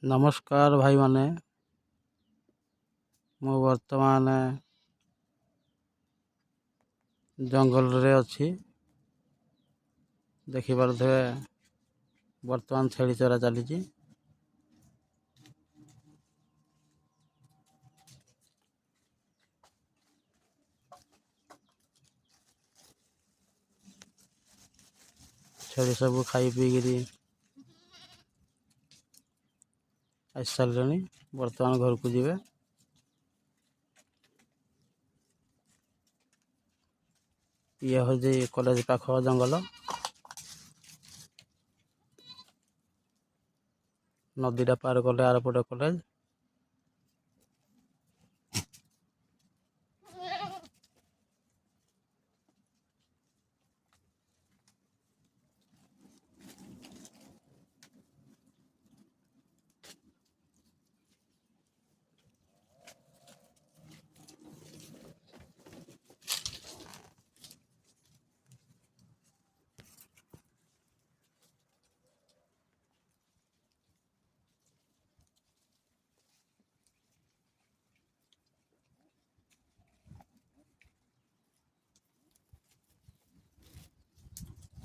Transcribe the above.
नमस्कार भाई माने मु वर्तमान जंगल रे अच्छी देखिपे वर्तमान छेली चरा चली छेली सब खाई पीकरी आस सारे वर्तमान घर को जीवे ये हूँ कॉलेज पाख जंगल नदीटा पार कले आरपटे कॉलेज।